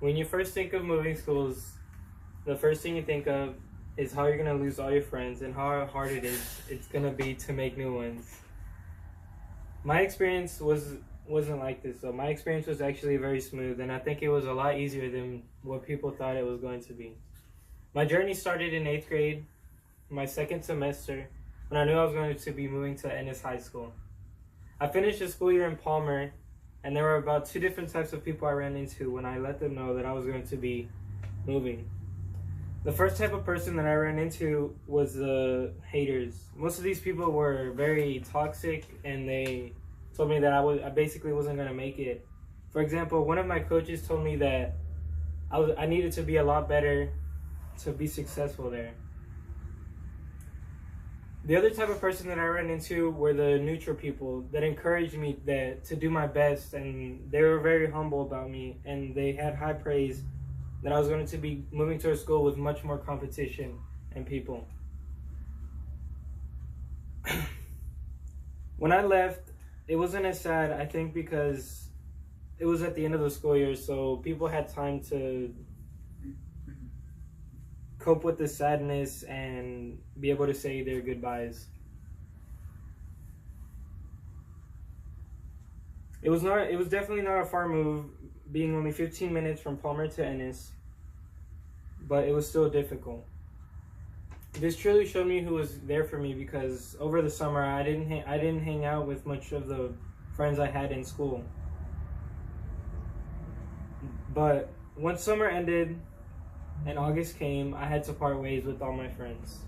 When you first think of moving schools, the first thing you think of is how you're gonna lose all your friends and how hard it's gonna be to make new ones. My experience wasn't like this though. My experience was actually very smooth, and I think it was a lot easier than what people thought it was going to be. My journey started in 8th grade, my second semester, when I knew I was going to be moving to Ennis High School. I finished the school year in Palmer, and there were about 2 different types of people I ran into when I let them know that I was going to be moving. The first type of person that I ran into was the haters. Most of these people were very toxic, and they told me that I basically wasn't going to make it. For example, one of my coaches told me that I needed to be a lot better to be successful there. The other type of person that I ran into were the neutral people that encouraged me to do my best, and they were very humble about me, and they had high praise that I was going to be moving to a school with much more competition and people. When I left, it wasn't as sad, I think, because it was at the end of the school year, so people had time to cope with the sadness and be able to say their goodbyes. It was definitely not a far move, being only 15 minutes from Palmer to Ennis, but it was still difficult. This truly showed me who was there for me, because over the summer I didn't hang out with much of the friends I had in school. But once summer ended and August came, I had to part ways with all my friends.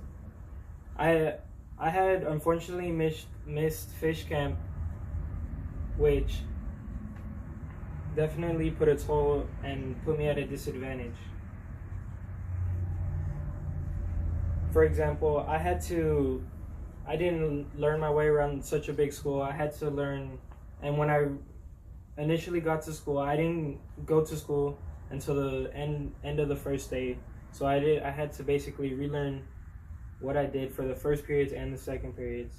I had unfortunately missed fish camp, which definitely put a toll and put me at a disadvantage. For example, I didn't learn my way around such a big school. I had to learn, and when I initially got to school, I didn't go to school until the end of the first day. So I had to basically relearn what I did for the first periods and the second periods.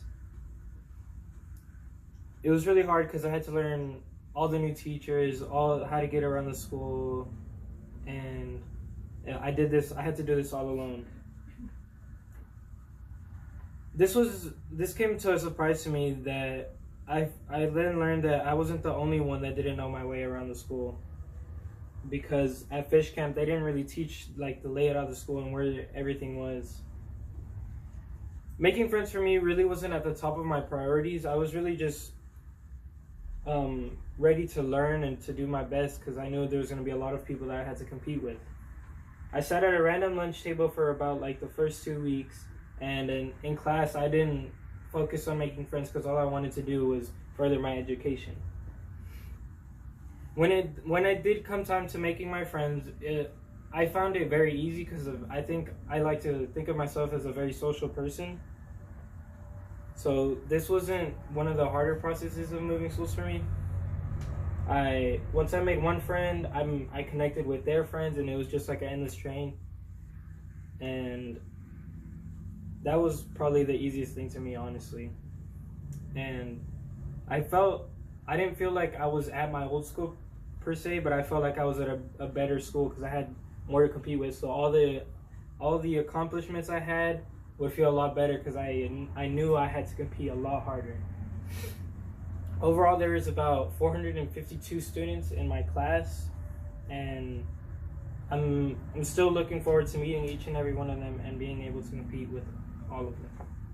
It was really hard because I had to learn all the new teachers, how to get around the school, and I had to do this all alone. This came to a surprise to me that I then learned that I wasn't the only one that didn't know my way around the school, because at fish camp they didn't really teach like the layout of the school and where everything was. Making friends for me really wasn't at the top of my priorities. I was really just ready to learn and to do my best, because I knew there was going to be a lot of people that I had to compete with. I sat at a random lunch table for about like the first 2 weeks, and in class I didn't focus on making friends because all I wanted to do was further my education. When it did come time to making my friends, I found it very easy because I think I like to think of myself as a very social person. So this wasn't one of the harder processes of moving schools for me. Once I made one friend, I connected with their friends, and it was just like an endless train. And that was probably the easiest thing to me, honestly. And I didn't feel like I was at my old school per se, but I felt like I was at a better school because I had more to compete with. So all the accomplishments I had would feel a lot better because I knew I had to compete a lot harder. Overall, there is about 452 students in my class, and I'm still looking forward to meeting each and every one of them and being able to compete with all of them.